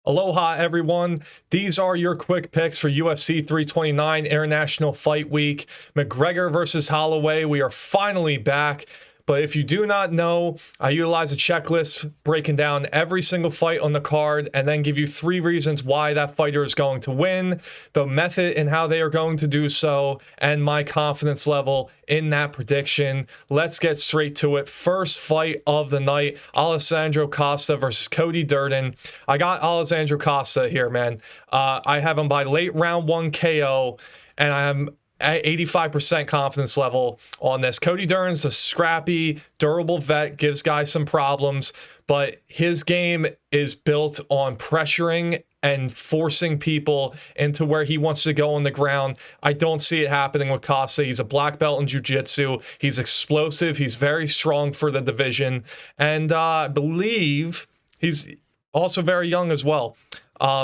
Aloha, everyone. These are your quick picks for UFC 329 International Fight Week. McGregor versus Holloway. We are finally back. But if you do not know, I utilize a checklist breaking down every single fight on the card and then give you 3 reasons why that fighter is going to win, the method and how they are going to do so, and my confidence level in that prediction. Let's get straight to it. First fight of the night, Alessandro Costa versus Cody Durden. I got Alessandro Costa here, man. I have him by late round 1 KO, and I am at 85% confidence level on this. Cody Durden's a scrappy, durable vet, gives guys some problems, but his game is built on pressuring and forcing people into where he wants to go on the ground. I don't see it happening with Costa. He's a black belt in jiu-jitsu. He's explosive. He's very strong for the division. And I believe he's also very young as well.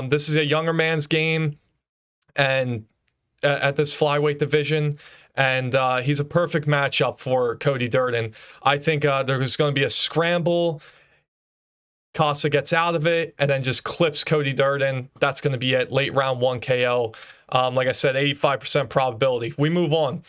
This is a younger man's game, and at this flyweight division, and he's a perfect matchup for Cody Durden. I think there's going to be a scramble. Costa gets out of it and then just clips Cody Durden. That's going to be it. Late round 1 KO. Like I said, 85% probability. We move on.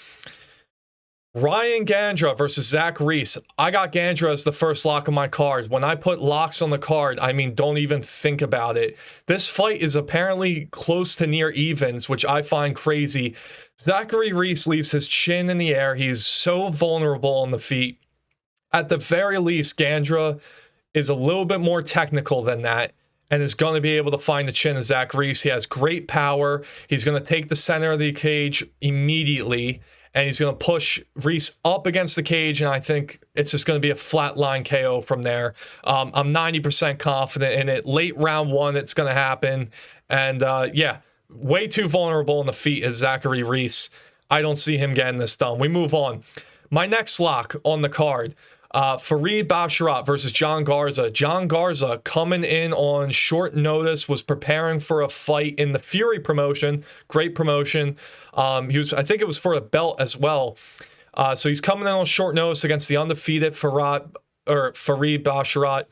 Ryan Gandra versus Zach Reese. I got Gandra as the first lock of my card. When I put locks on the card, I mean, don't even think about it. This fight is apparently close to near evens, which I find crazy. Zachary Reese leaves his chin in the air. He's so vulnerable on the feet. At the very least, Gandra is a little bit more technical than that and is going to be able to find the chin of Zach Reese. He has great power. He's going to take the center of the cage immediately, and he's going to push Reese up against the cage, and I think it's just going to be a flatline KO from there. I'm 90% confident in it. Late round 1, it's going to happen. And yeah, way too vulnerable on the feet is Zachary Reese. I don't see him getting this done. We move on. My next lock on the card, Farid Basharat versus John Garza. John Garza, coming in on short notice, was preparing for a fight in the Fury promotion. Great promotion. I think it was for a belt as well. So he's coming in on short notice against the undefeated Farid Basharat.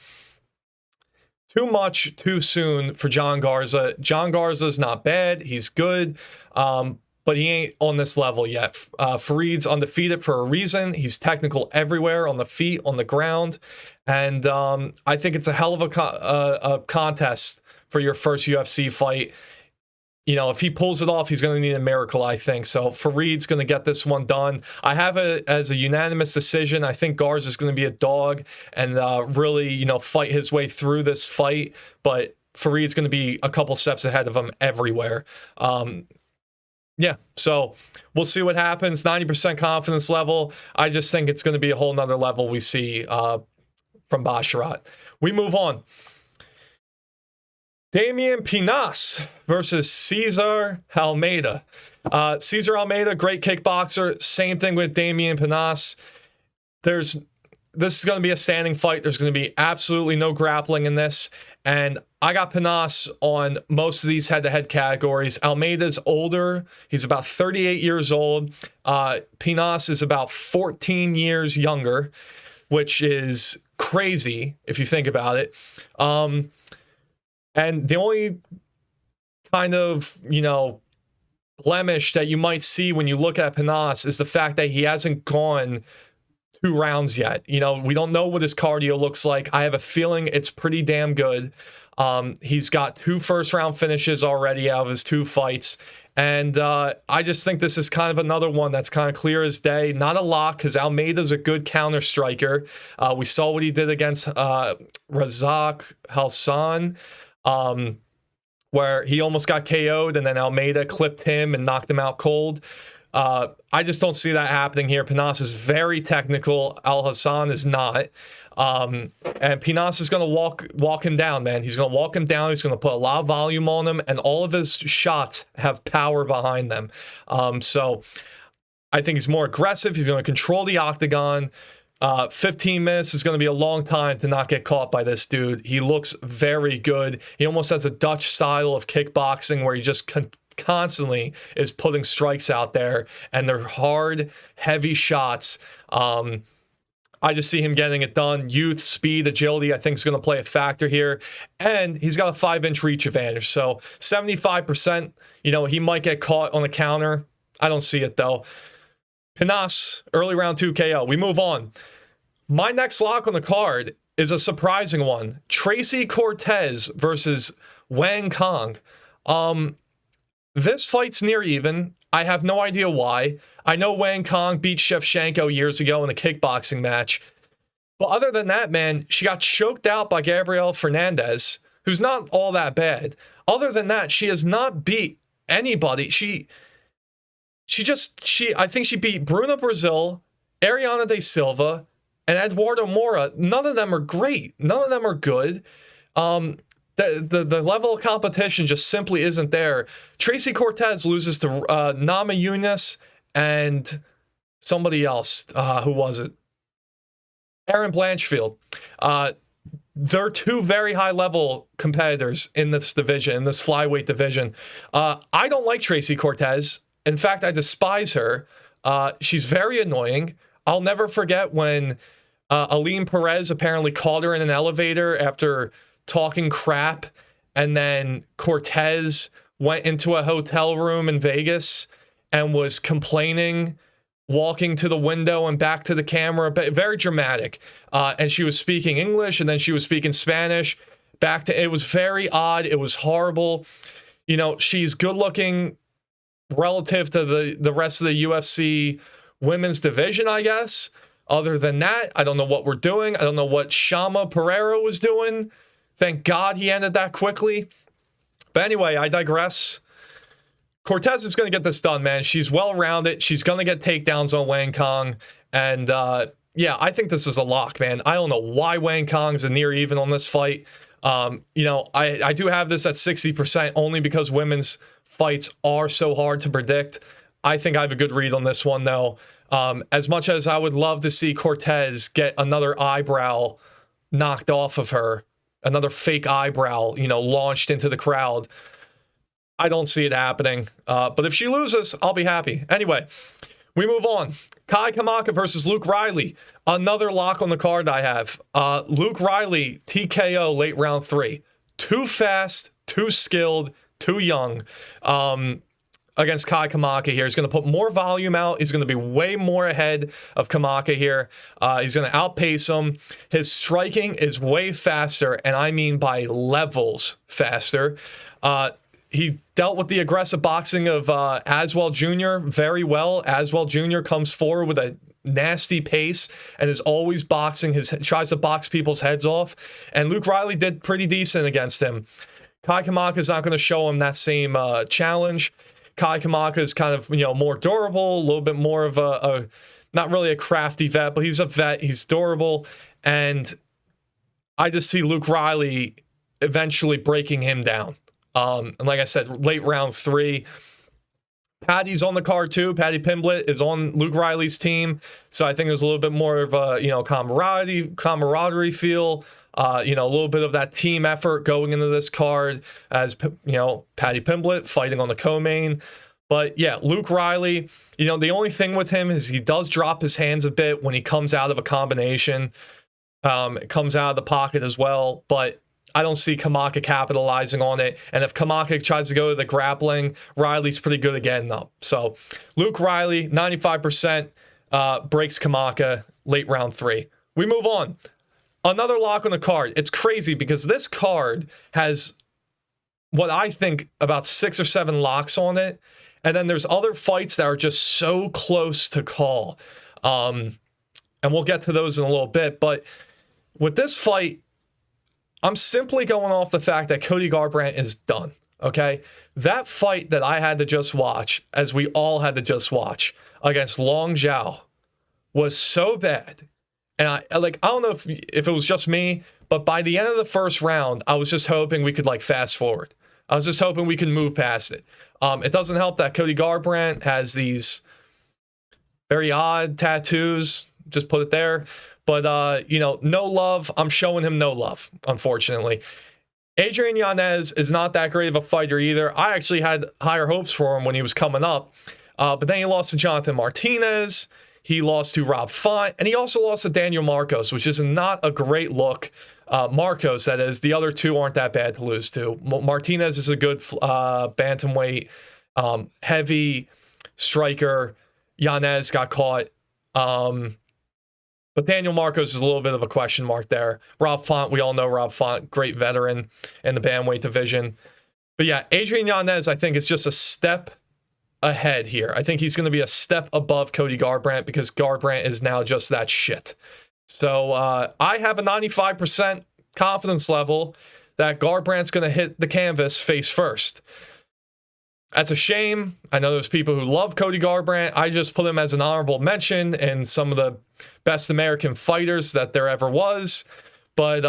Too much, too soon for John Garza. John Garza's not bad. He's good. But he ain't on this level yet. Farid's undefeated for a reason. He's technical everywhere, on the feet, on the ground. And I think it's a hell of a contest for your first UFC fight. You know, if he pulls it off, he's going to need a miracle, I think. So Farid's going to get this one done. I have it as a unanimous decision. I think Garza's going to be a dog and really, you know, fight his way through this fight. But Farid's going to be a couple steps ahead of him everywhere. Yeah, so we'll see what happens. 90% confidence level. I just think it's going to be a whole nother level we see from Basharat. We move on. Damian Pinas versus Cesar Almeida. Cesar Almeida, great kickboxer. Same thing with Damian Pinas. This is going to be a standing fight. There's going to be absolutely no grappling in this. And I got Pinas on most of these head-to-head categories. Almeida's older. He's about 38 years old. Pinas is about 14 years younger, which is crazy if you think about it. And the only kind of, you know, blemish that you might see when you look at Pinas is the fact that he hasn't gone 2 rounds yet. You know, we don't know what his cardio looks like. I have a feeling it's pretty damn good. He's got 2 first-round finishes already out of his 2 fights. And I just think this is kind of another one that's kind of clear as day. Not a lock, because Almeida's a good counter striker. We saw what he did against Razak Halsan, where he almost got KO'd, and then Almeida clipped him and knocked him out cold. I just don't see that happening here. Pinas is very technical. Al Hassan is not. And Pinas is going to walk him down, man. He's going to walk him down. He's going to put a lot of volume on him, and all of his shots have power behind them. So I think he's more aggressive. He's going to control the octagon. 15 minutes is going to be a long time to not get caught by this dude. He looks very good. He almost has a Dutch style of kickboxing where he just constantly is putting strikes out there, and they're hard, heavy shots. I just see him getting it done. Youth, speed, agility, I think is going to play a factor here. And he's got a 5-inch reach advantage. So 75%, he might get caught on a counter. I don't see it, though. Pinas, early round 2 KO. We move on. My next lock on the card is a surprising one. Tracy Cortez versus Wang Cong. This fight's near even. I have no idea why. I know Wang Cong beat Shevchenko years ago in a kickboxing match. But other than that, man, she got choked out by Gabriel Fernandez, who's not all that bad. Other than that, she has not beat anybody. I think she beat Bruna Brazil, Ariana De Silva, and Eduardo Mora. None of them are great. None of them are good. The level of competition just simply isn't there. Tracy Cortez loses to Nama Yunus and somebody else. Who was it? Aaron Blanchfield. They're two very high-level competitors in this division, in this flyweight division. I don't like Tracy Cortez. In fact, I despise her. She's very annoying. I'll never forget when Aline Perez apparently called her in an elevator after talking crap, and then Cortez went into a hotel room in Vegas and was complaining, walking to the window and back to the camera, but very dramatic. And she was speaking English, and then she was speaking Spanish. It was very odd. It was horrible. She's good looking relative to the rest of the UFC women's division, I guess. Other than that, I don't know what we're doing. I don't know what Shama Pereira was doing. Thank God he ended that quickly. But anyway, I digress. Cortez is going to get this done, man. She's well-rounded. She's going to get takedowns on Wang Cong. And, I think this is a lock, man. I don't know why Wang Kong's a near even on this fight. I do have this at 60% only because women's fights are so hard to predict. I think I have a good read on this one, though. As much as I would love to see Cortez get another eyebrow knocked off of her, another fake eyebrow, launched into the crowd, I don't see it happening. But if she loses, I'll be happy. Anyway, we move on. Kai Kamaka versus Luke Riley. Another lock on the card I have. Luke Riley, TKO late round 3. Too fast, too skilled, too young. Against Kai Kamaka here. He's going to put more volume out. He's going to be way more ahead of Kamaka here. He's going to outpace him. His striking is way faster, and I mean by levels faster. He dealt with the aggressive boxing of Aswell Jr. very well. Aswell Jr. comes forward with a nasty pace and is always tries to box people's heads off. And Luke Riley did pretty decent against him. Kai Kamaka is not going to show him that same challenge. Kai Kamaka is kind of, more durable, a little bit more of a not really a crafty vet, but he's a vet. He's durable. And I just see Luke Riley eventually breaking him down. And like I said, late round 3. Paddy's on the card too. Paddy Pimblett is on Luke Riley's team. So I think there's a little bit more of a, camaraderie feel. A little bit of that team effort going into this card as, Paddy Pimblett fighting on the co-main. But yeah, Luke Riley, the only thing with him is he does drop his hands a bit when he comes out of a combination. It comes out of the pocket as well, but I don't see Kamaka capitalizing on it. And if Kamaka tries to go to the grappling, Riley's pretty good again, though. So Luke Riley, 95%, breaks Kamaka late round 3. We move on. Another lock on the card. It's crazy because this card has what I think about 6 or 7 locks on it. And then there's other fights that are just so close to call. And we'll get to those in a little bit. But with this fight, I'm simply going off the fact that Cody Garbrandt is done. Okay? That fight that I had to just watch, as we all had to just watch, against Long Zhao was so bad. And I don't know if it was just me, but by the end of the first round, I was just hoping we could fast forward. I was just hoping we could move past it. It doesn't help that Cody Garbrandt has these very odd tattoos. Just put it there. But, no love. I'm showing him no love, unfortunately. Adrian Yanez is not that great of a fighter either. I actually had higher hopes for him when he was coming up. But then he lost to Jonathan Martinez. He lost to Rob Font, and he also lost to Daniel Marcos, which is not a great look. Marcos, that is. The other two aren't that bad to lose to. Martinez is a good bantamweight, heavy striker. Yanez got caught. But Daniel Marcos is a little bit of a question mark there. Rob Font, we all know Rob Font, great veteran in the bantamweight division. But yeah, Adrian Yanez, I think, is just a step ahead here. I think he's going to be a step above Cody Garbrandt because Garbrandt is now just that shit. So I have a 95% confidence level that Garbrandt's going to hit the canvas face first. That's a shame. I know there's people who love Cody Garbrandt. I just put him as an honorable mention in some of the best American fighters that there ever was. But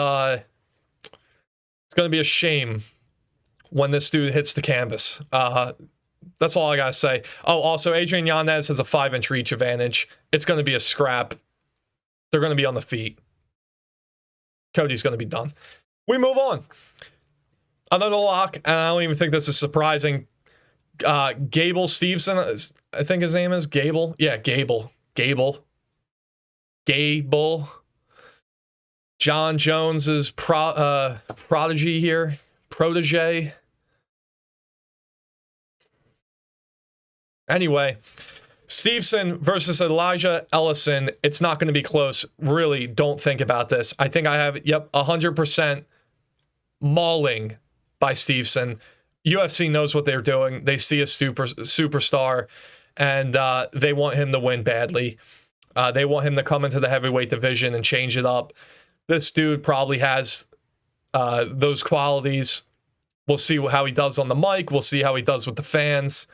it's going to be a shame when this dude hits the canvas. That's all I got to say. Oh, also, Adrian Yanez has a 5-inch reach advantage. It's going to be a scrap. They're going to be on the feet. Cody's going to be done. We move on. Another lock, and I don't even think this is surprising. Gable Stevenson, I think his name is Gable. Yeah, Gable. John Jones's protege here. Protege. Anyway, Stevenson versus Elijah Ellison. It's not going to be close. Really, don't think about this. I think I have, 100% mauling by Stevenson. UFC knows what they're doing. They see a superstar, and they want him to win badly. They want him to come into the heavyweight division and change it up. This dude probably has those qualities. We'll see how he does on the mic. We'll see how he does with the fans.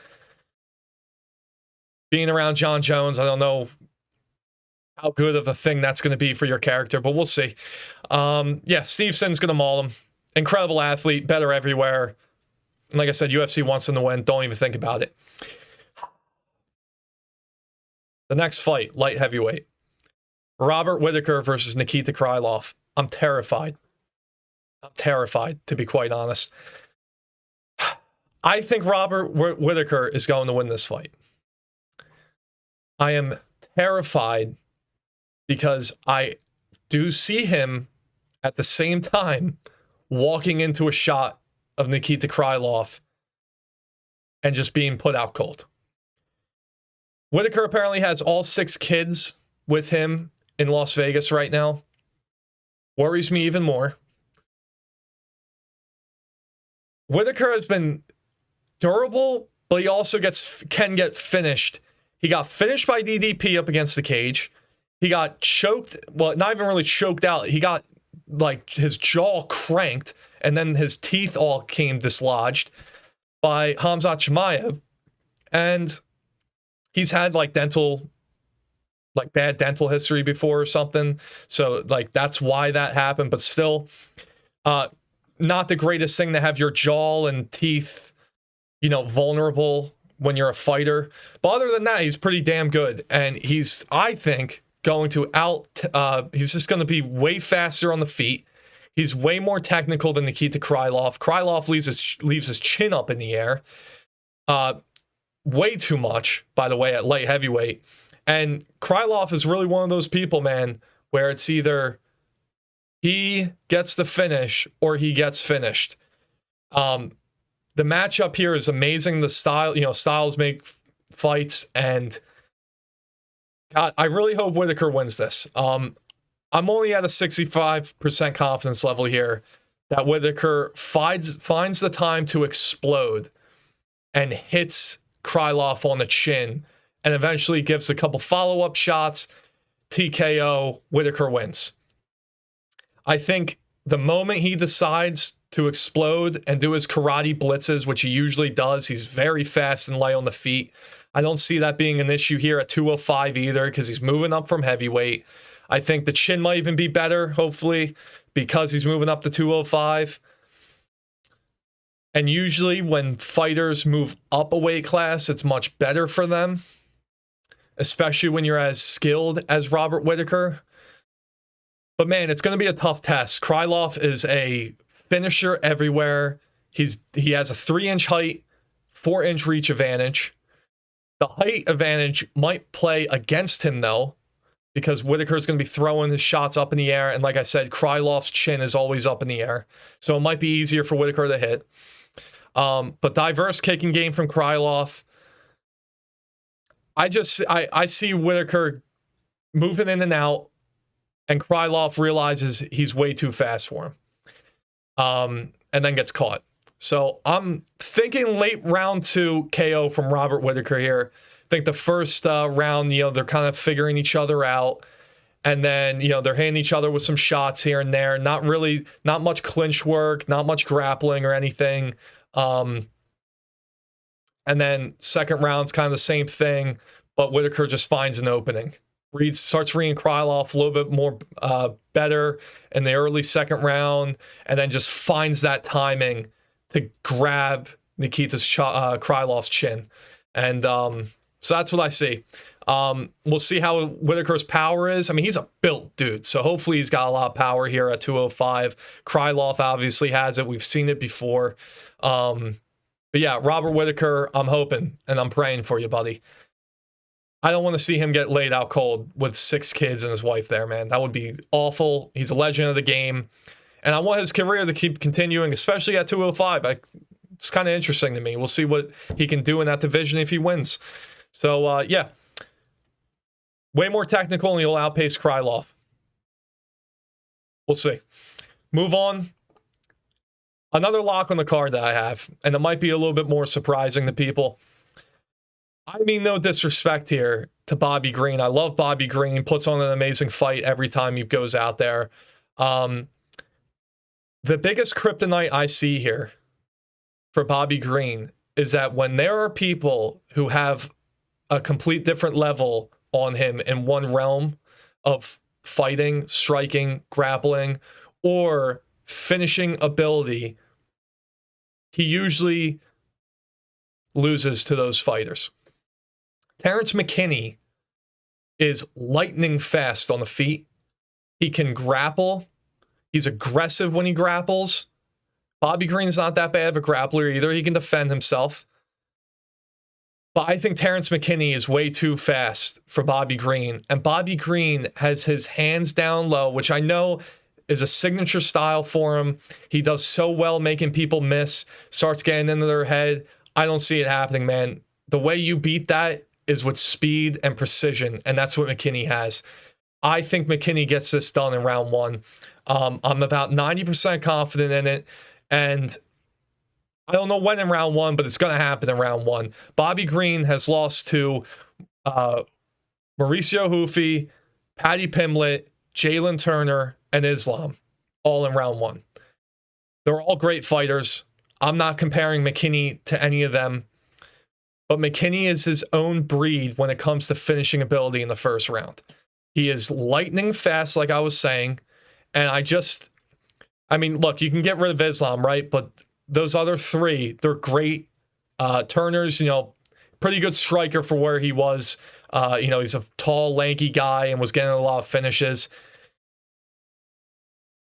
Being around John Jones, I don't know how good of a thing that's going to be for your character, but we'll see. Stevenson's going to maul him. Incredible athlete, better everywhere. And like I said, UFC wants him to win. Don't even think about it. The next fight, light heavyweight. Robert Whittaker versus Nikita Krylov. I'm terrified. To be quite honest. I think Robert Whittaker is going to win this fight. I am terrified because I do see him at the same time walking into a shot of Nikita Krylov and just being put out cold. Whittaker apparently has all 6 kids with him in Las Vegas right now. Worries me even more. Whittaker has been durable, but he also can get finished. He got finished by DDP up against the cage. He got choked. Well, not even really choked out. He got his jaw cranked, and then his teeth all came dislodged by Khamzat Chimaev. And he's had bad dental history before or something. So that's why that happened. But still, not the greatest thing to have your jaw and teeth, vulnerable when you're a fighter. But other than that, he's pretty damn good. And he's, I think, going to he's just going to be way faster on the feet. He's way more technical than Nikita Krylov. Krylov leaves his chin up in the air. Way too much, by the way, at light heavyweight. And Krylov is really one of those people, man, where it's either he gets the finish or he gets finished. The matchup here is amazing. The styles make fights, and God, I really hope Whittaker wins this. I'm only at a 65% confidence level here that Whittaker finds the time to explode and hits Krylov on the chin and eventually gives a couple follow-up shots. TKO, Whittaker wins. I think the moment he decides to explode and do his karate blitzes, which he usually does, he's very fast and light on the feet. I don't see that being an issue here at 205 either, because he's moving up from heavyweight. I think the chin might even be better, hopefully, because he's moving up to 205. And usually when fighters move up a weight class, it's much better for them, especially when you're as skilled as Robert Whittaker. But man, it's going to be a tough test. Krylov is a finisher everywhere. He has a 3-inch height, 4-inch reach advantage. The height advantage might play against him, though, because Whittaker is going to be throwing his shots up in the air. And like I said, Krylov's chin is always up in the air. So it might be easier for Whittaker to hit. But diverse kicking game from Krylov. I see Whittaker moving in and out, and Krylov realizes he's way too fast for him. And then gets caught. So I'm thinking late round 2 KO from Robert Whittaker here. I think the first round, they're kind of figuring each other out. And then, they're hitting each other with some shots here and there. Not much clinch work, not much grappling or anything. And then second round's kind of the same thing, but Whittaker just finds an opening. Starts reading Krylov a little bit more better in the early second round, and then just finds that timing to grab Nikita Krylov's chin. And so that's what I see. We'll see how Whittaker's power is. I mean, he's a built dude, so hopefully he's got a lot of power here at 205. Krylov obviously has it. We've seen it before. But yeah, Robert Whittaker, I'm hoping and I'm praying for you, buddy. I don't want to see him get laid out cold with 6 kids and his wife there, man. That would be awful. He's a legend of the game. And I want his career to keep continuing, especially at 205. It's kind of interesting to me. We'll see what he can do in that division if he wins. So, yeah. Way more technical, and he'll outpace Krylov. We'll see. Move on. Another lock on the card that I have, and it might be a little bit more surprising to people. I mean, no disrespect here to Bobby Green. I love Bobby Green. Puts on an amazing fight every time he goes out there. The biggest kryptonite I see here for Bobby Green is that when there are people who have a complete different level on him in one realm of fighting, striking, grappling, or finishing ability, he usually loses to those fighters. Terrance McKinney is lightning fast on the feet. He can grapple. He's aggressive when he grapples. Bobby Green's not that bad of a grappler either. He can defend himself. But I think Terrance McKinney is way too fast for Bobby Green. And Bobby Green has his hands down low, which I know is a signature style for him. He does so well making people miss, starts getting into their head. I don't see it happening, man. The way you beat that is with speed and precision, and that's what McKinney has. I think McKinney gets this done in round 1. I'm about 90% confident in it, and I don't know when in round 1, but it's going to happen in round 1. Bobby Green has lost to Mauricio Hoofi, Paddy Pimblett, Jalen Turner, and Islam, all in round 1. They're all great fighters. I'm not comparing McKinney to any of them. But McKinney is his own breed when it comes to finishing ability in the first round. He is lightning fast, like I was saying. And I mean, look, you can get rid of Islam, right? But those other 3, they're great. Turner's, pretty good striker for where he was. He's a tall, lanky guy and was getting a lot of finishes.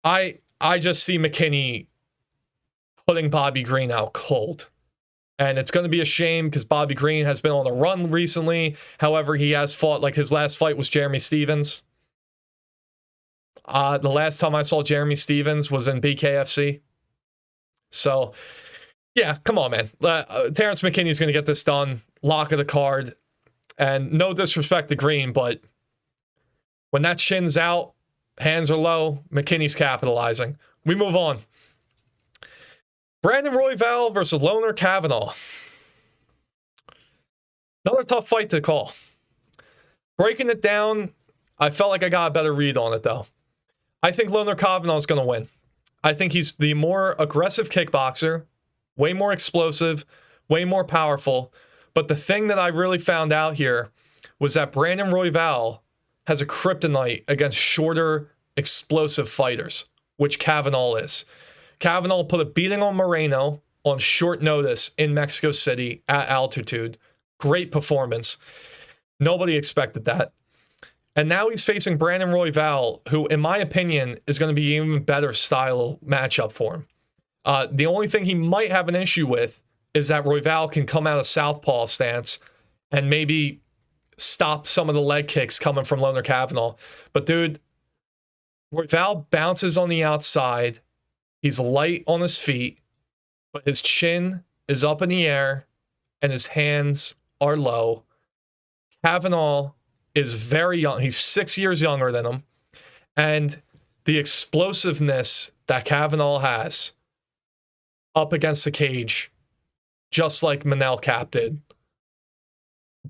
I just see McKinney putting Bobby Green out cold. And it's going to be a shame because Bobby Green has been on a run recently. However, he has fought, like his last fight was Jeremy Stephens. The last time I saw Jeremy Stephens was in BKFC. So, yeah, come on, man. Terrance McKinney's going to get this done. Lock of the card. And no disrespect to Green, but when that chin's out, hands are low, McKinney's capitalizing. We move on. Brandon Royval versus Lone'er Kavanagh. Another tough fight to call. Breaking it down, I felt like I got a better read on it, though. I think Lone'er Kavanagh is going to win. I think he's the more aggressive kickboxer, way more explosive, way more powerful. But the thing that I really found out here was that Brandon Royval has a kryptonite against shorter, explosive fighters, which Kavanagh is. Kavanagh put a beating on Moreno on short notice in Mexico City at altitude. Great performance. Nobody expected that. And now he's facing Brandon Royval, who, in my opinion, is going to be an even better style matchup for him. The only thing he might have an issue with is that Royval can come out of southpaw stance and maybe stop some of the leg kicks coming from Lone'er Kavanagh. But dude, Royval bounces on the outside. He's light on his feet, but his chin is up in the air and his hands are low. Kavanagh is very young. He's 6 years younger than him. And the explosiveness that Kavanagh has up against the cage, just like Manel Cap did.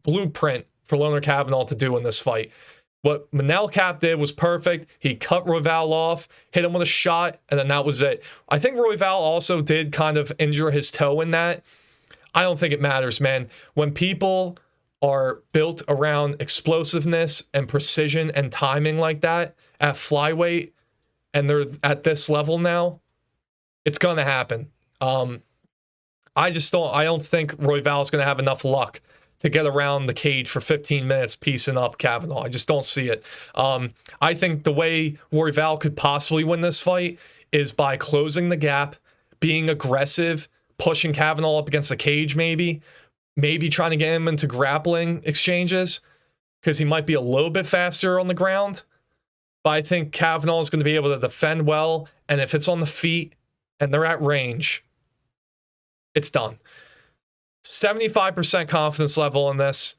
Blueprint for Lone'er Kavanagh to do in this fight. What Manel Cap did was perfect. He cut Royval off, hit him with a shot, and then that was it. I think Royval also did kind of injure his toe in that. I don't think it matters, man. When people are built around explosiveness and precision and timing like that at flyweight, and they're at this level now, it's going to happen. I don't think Royval is going to have enough luck to get around the cage for 15 minutes piecing up Kavanagh. I just don't see it. I think the way Royval could possibly win this fight is by closing the gap, being aggressive, pushing Kavanagh up against the cage maybe trying to get him into grappling exchanges because he might be a little bit faster on the ground. But I think Kavanagh is going to be able to defend well, and if it's on the feet and they're at range, it's done. 75% confidence level in this.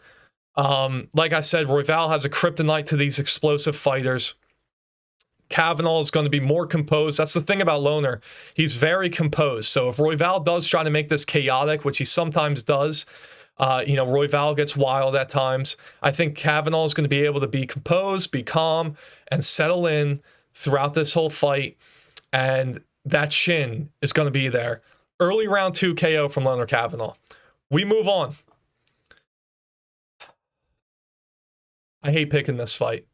Like I said, Royval has a kryptonite to these explosive fighters. Kavanagh is going to be more composed. That's the thing about Lone'er. He's very composed. So if Royval does try to make this chaotic, which he sometimes does, Royval gets wild at times. I think Kavanagh is going to be able to be composed, be calm, and settle in throughout this whole fight. And that chin is going to be there. Early round 2 KO from Lone'er Kavanagh. We move on. I hate picking this fight.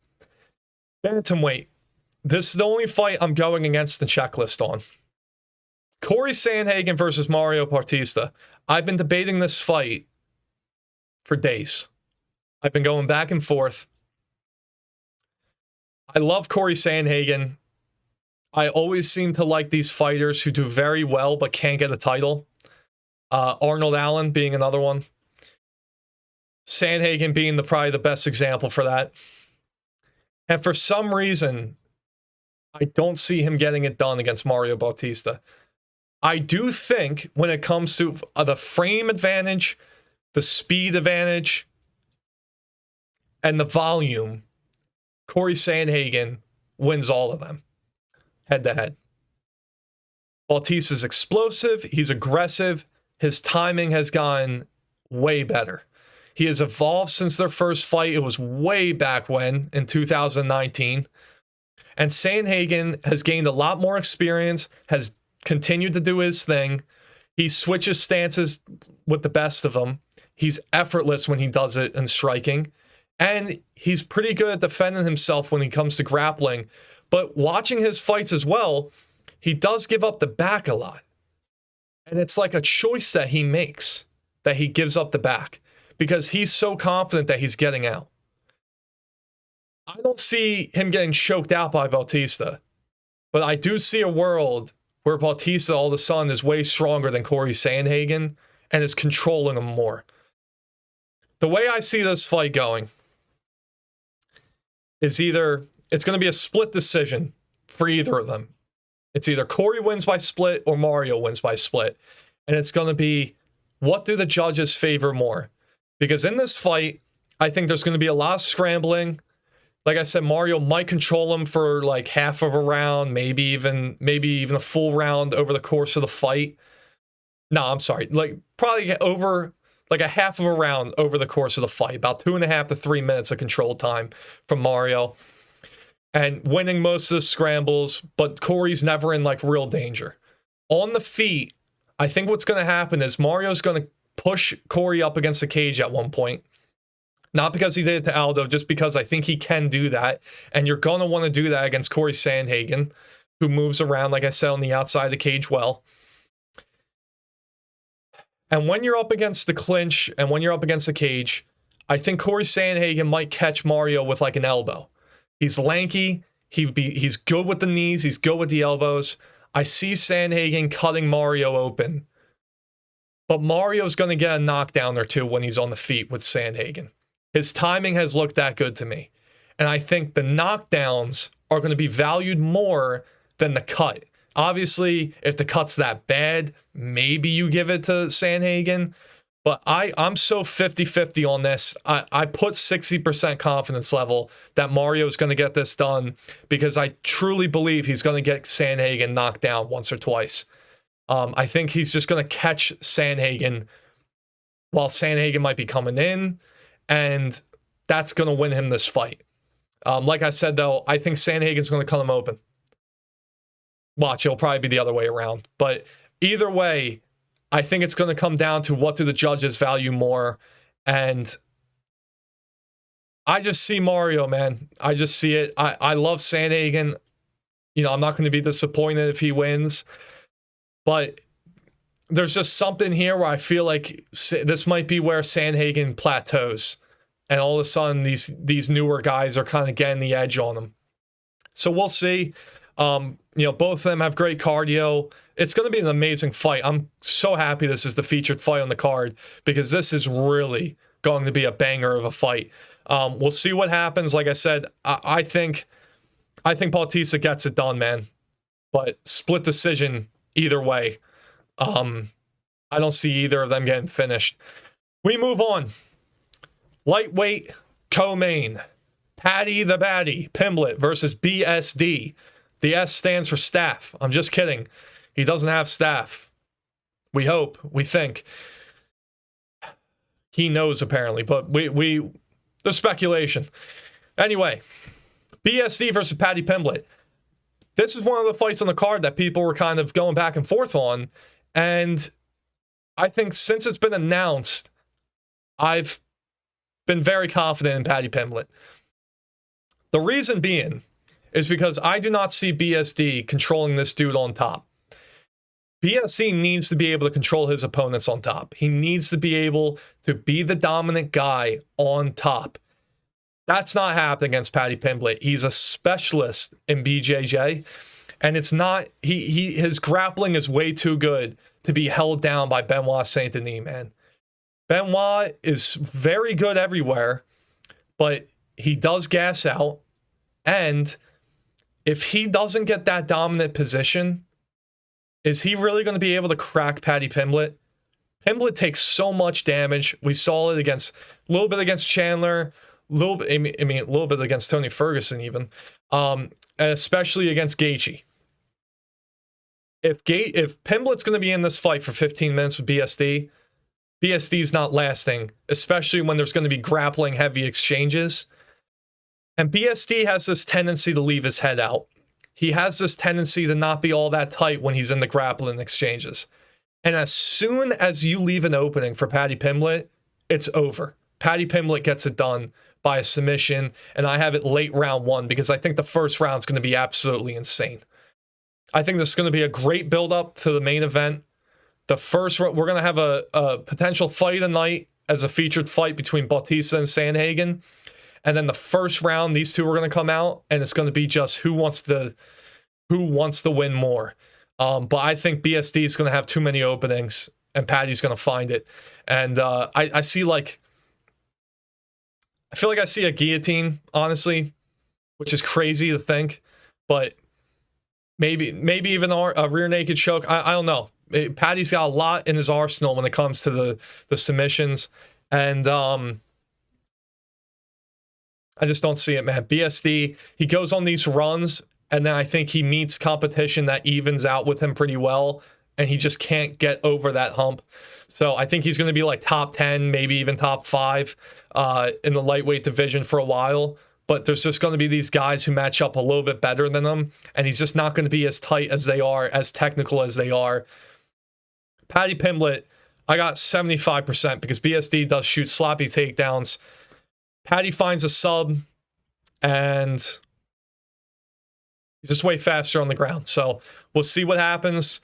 Bantamweight. This is the only fight I'm going against the checklist on. Cory Sandhagen versus Mario Bautista. I've been debating this fight for days. I've been going back and forth. I love Cory Sandhagen. I always seem to like these fighters who do very well but can't get a title. Arnold Allen being another one. Sandhagen being probably the best example for that. And for some reason, I don't see him getting it done against Mario Bautista. I do think when it comes to the frame advantage, the speed advantage, and the volume, Cory Sandhagen wins all of them, head to head. Bautista's explosive, he's aggressive, his timing has gotten way better. He has evolved since their first fight. It was way back when, in 2019. And Sandhagen has gained a lot more experience, has continued to do his thing. He switches stances with the best of them. He's effortless when he does it in striking. And he's pretty good at defending himself when he comes to grappling. But watching his fights as well, he does give up the back a lot. And it's like a choice that he makes, that he gives up the back, because he's so confident that he's getting out. I don't see him getting choked out by Bautista, but I do see a world where Bautista all of a sudden is way stronger than Cory Sandhagen and is controlling him more. The way I see this fight going is either it's going to be a split decision for either of them. It's either Cory wins by split or Mario wins by split. And it's going to be, what do the judges favor more? Because in this fight, I think there's going to be a lot of scrambling. Like I said, Mario might control him for like half of a round, maybe even a full round over the course of the fight. No, I'm sorry. Like probably over like a half of a round over the course of the fight. About 2.5 to 3 minutes of control time from Mario. And winning most of the scrambles, but Cory's never in like real danger. On the feet, I think what's going to happen is Mario's going to push Cory up against the cage at one point. Not because he did it to Aldo, just because I think he can do that. And you're going to want to do that against Cory Sandhagen, who moves around, like I said, on the outside of the cage well. And when you're up against the clinch and when you're up against the cage, I think Cory Sandhagen might catch Mario with like an elbow. He's lanky. He's good with the knees. He's good with the elbows. I see Sandhagen cutting Mario open but Mario's going to get a knockdown or two when he's on the feet with Sandhagen. His timing has looked that good to me. And I think the knockdowns are going to be valued more than the cut. Obviously, if the cut's that bad, maybe you give it to Sandhagen. But I'm so 50-50 on this. I put 60% confidence level that Mario's going to get this done because I truly believe he's going to get Sandhagen knocked down once or twice. I think he's just going to catch Sandhagen while Sandhagen might be coming in, and that's going to win him this fight. Like I said, though, I think Sandhagen's going to cut him open. Watch, it'll probably be the other way around. But either way, I think it's going to come down to what do the judges value more. And I just see Mario, man. I just see it. I love Sandhagen. You know, I'm not going to be disappointed if he wins. But there's just something here where I feel like this might be where Sandhagen plateaus. And all of a sudden, these newer guys are kind of getting the edge on him. So we'll see. You know, both of them have great cardio. It's going to be an amazing fight. I'm so happy this is the featured fight on the card because this is really going to be a banger of a fight. We'll see what happens. Like I said, I think Bautista gets it done, man. But split decision either way. I don't see either of them getting finished. We move on. Lightweight co-main. Paddy the Baddy Pimblett versus BSD. The S stands for staff. I'm just kidding. He doesn't have staff. We hope. We think. He knows apparently, but there's speculation. Anyway, BSD versus Paddy Pimblett. This is one of the fights on the card that people were kind of going back and forth on. And I think since it's been announced, I've been very confident in Paddy Pimblett. The reason being is because I do not see BSD controlling this dude on top. BSD needs to be able to control his opponents on top. He needs to be able to be the dominant guy on top. That's not happening against Paddy Pimblett. He's a specialist in BJJ, and it's not, his grappling is way too good to be held down by Benoit Saint-Denis, man. Benoit is very good everywhere, but he does gas out, and if he doesn't get that dominant position, is he really going to be able to crack Paddy Pimblett? Pimblett takes so much damage. We saw it a little bit against Chandler, a little bit against Tony Ferguson even, and especially against Gaethje. If Pimblett's going to be in this fight for 15 minutes with BSD's not lasting, especially when there's going to be grappling heavy exchanges. And BSD has this tendency to leave his head out. He has this tendency to not be all that tight when he's in the grappling exchanges. And as soon as you leave an opening for Paddy Pimblett, it's over. Paddy Pimblett gets it done by a submission, and I have it late round one because I think the first round is going to be absolutely insane. I think this is going to be a great build-up to the main event. The first, we're going to have a potential fight of the night as a featured fight between Bautista and Sandhagen. And then the first round, these two are going to come out, and it's going to be just who wants to win more. But I think BSD is going to have too many openings, and Paddy's going to find it. And I feel like I see a guillotine, honestly, which is crazy to think, but maybe even a rear naked choke. I don't know. Paddy's got a lot in his arsenal when it comes to the submissions, and I just don't see it, man. BSD, he goes on these runs, and then I think he meets competition that evens out with him pretty well, and he just can't get over that hump. So I think he's going to be like top 10, maybe even top 5 in the lightweight division for a while. But there's just going to be these guys who match up a little bit better than him, and he's just not going to be as tight as they are, as technical as they are. Paddy Pimblett, I got 75% because BSD does shoot sloppy takedowns. Paddy finds a sub, and he's just way faster on the ground. So we'll see what happens.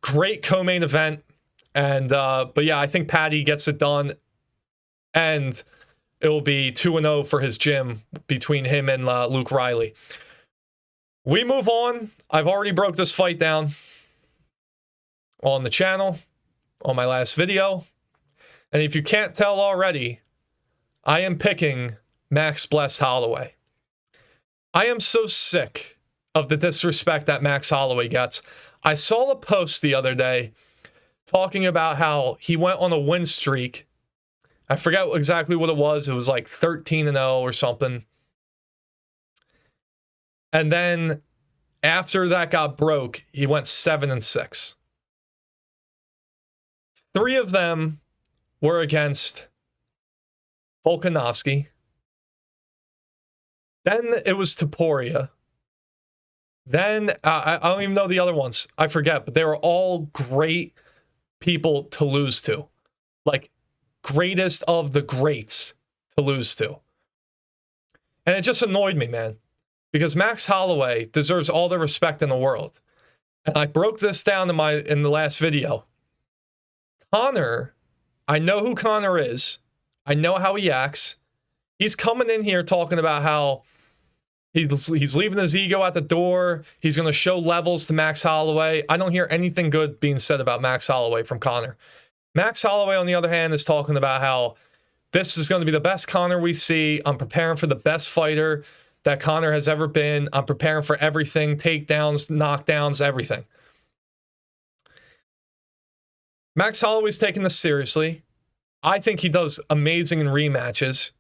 Great co-main event. And but yeah, I think Paddy gets it done. And it will be 2-0 for his gym between him and Luke Riley. We move on. I've already broke this fight down on the channel. on my last video. And if you can't tell already, I am picking Max Blessed Holloway. I am so sick of the disrespect that Max Holloway gets. I saw a post the other day talking about how he went on a win streak. I forget exactly what it was. It was like 13-0 or something. And then after that got broke, he went 7-6. 3 of them were against Volkanovski. Then it was Topuria. Then I don't even know the other ones. I forget, but they were all great people to lose to. Like, greatest of the greats to lose to. And it just annoyed me, man. Because Max Holloway deserves all the respect in the world. And I broke this down in the last video. Conor, I know who Conor is. I know how he acts. He's coming in here talking about how he's leaving his ego at the door. He's going to show levels to Max Holloway. I don't hear anything good being said about Max Holloway from Conor. Max Holloway, on the other hand, is talking about how this is going to be the best Conor we see. I'm preparing for the best fighter that Conor has ever been. I'm preparing for everything, takedowns, knockdowns, everything. Max Holloway's taking this seriously. I think he does amazing in rematches,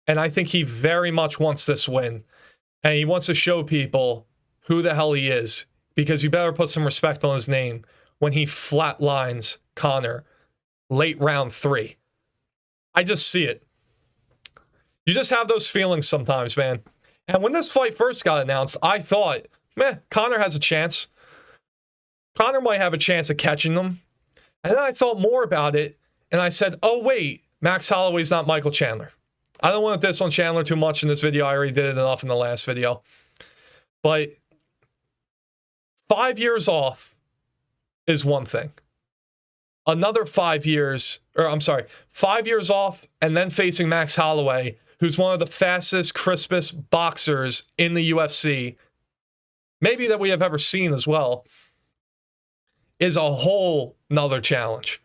and I think he very much wants this win. And he wants to show people who the hell he is, because you better put some respect on his name when he flatlines Conor late round 3. I just see it. You just have those feelings sometimes, man. And when this fight first got announced, I thought, Conor has a chance. Conor might have a chance of catching them. And then I thought more about it, and I said, oh, wait, Max Holloway's not Michael Chandler. I don't want to diss on Chandler too much in this video. I already did it enough in the last video. But 5 years off is one thing. Another 5 years, 5 years off and then facing Max Holloway, who's one of the fastest, crispest boxers in the UFC, maybe that we have ever seen as well, is a whole nother challenge.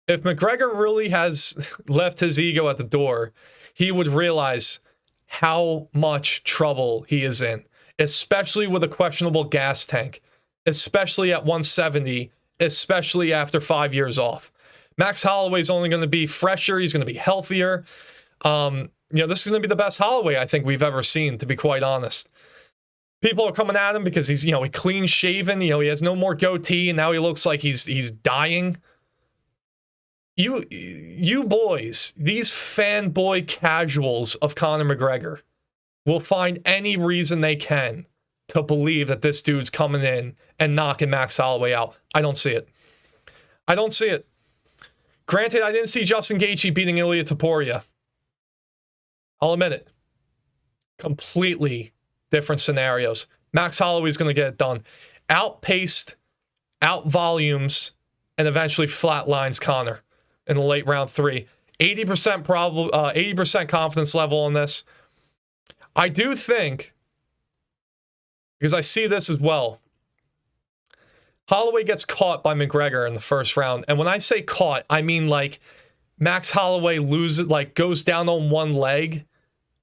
If McGregor really has left his ego at the door, he would realize how much trouble he is in, especially with a questionable gas tank, especially at 170, especially after 5 years off. Max Holloway's only going to be fresher. He's going to be healthier. This is going to be the best Holloway I think we've ever seen, to be quite honest. People are coming at him because he's, he clean shaven. He has no more goatee, and now he looks like he's dying. You boys, these fanboy casuals of Conor McGregor, will find any reason they can to believe that this dude's coming in and knocking Max Holloway out. I don't see it. I don't see it. Granted, I didn't see Justin Gaethje beating Ilia Topuria. I'll admit it. Completely different scenarios. Max Holloway's going to get it done. Outpaced, out-volumes, and eventually flatlines Conor in the late round 3. 80% confidence level on this. I do think, because I see this as well, Holloway gets caught by McGregor in the first round. And when I say caught, I mean like Max Holloway goes down on one leg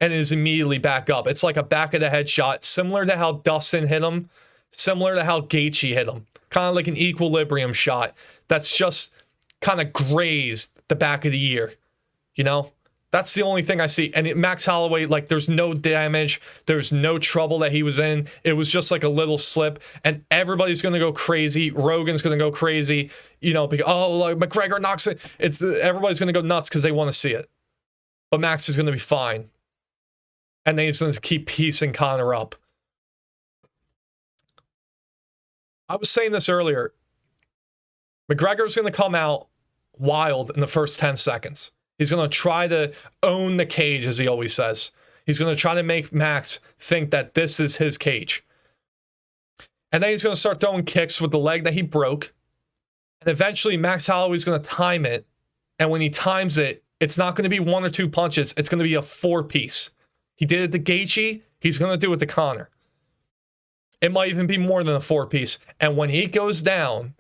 and is immediately back up. It's like a back of the head shot, similar to how Dustin hit him, similar to how Gaethje hit him. Kind of like an equilibrium shot that's just kind of grazed the back of the ear. That's the only thing I see. And Max Holloway, there's no damage. There's no trouble that he was in. It was just like a little slip. And everybody's going to go crazy. Rogan's going to go crazy. Because, McGregor knocks it. Everybody's going to go nuts because they want to see it. But Max is going to be fine. And then he's going to keep piecing Conor up. I was saying this earlier. McGregor's going to come out wild in the first 10 seconds. He's going to try to own the cage, as he always says. He's going to try to make Max think that this is his cage. And then he's going to start throwing kicks with the leg that he broke. And eventually, Max Holloway's going to time it. And when he times it, it's not going to be 1 or 2 punches. It's going to be a 4-piece. He did it to Gaethje. He's going to do it to Conor. It might even be more than a 4-piece. And when he goes down,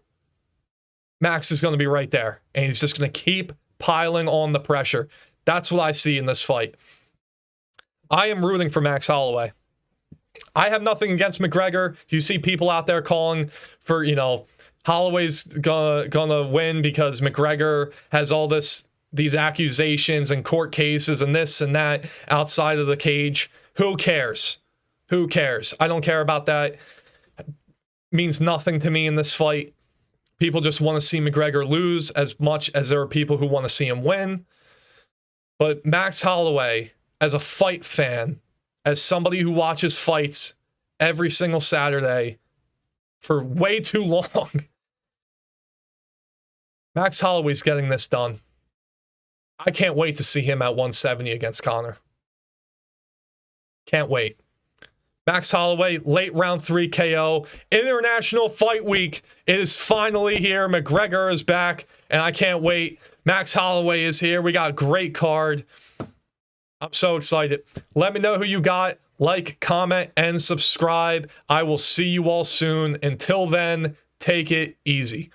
Max is going to be right there, and he's just going to keep piling on the pressure. That's what I see in this fight. I am rooting for Max Holloway. I have nothing against McGregor. You see people out there calling for, Holloway's gonna win because McGregor has all these accusations and court cases and this and that outside of the cage. Who cares? Who cares? I don't care about that. It means nothing to me in this fight. People just want to see McGregor lose as much as there are people who want to see him win. But Max Holloway, as a fight fan, as somebody who watches fights every single Saturday for way too long, Max Holloway's getting this done. I can't wait to see him at 170 against Conor. Can't wait. Max Holloway, late round 3 KO. International Fight Week is finally here. McGregor is back, and I can't wait. Max Holloway is here. We got a great card. I'm so excited. Let me know who you got. Like, comment, and subscribe. I will see you all soon. Until then, take it easy.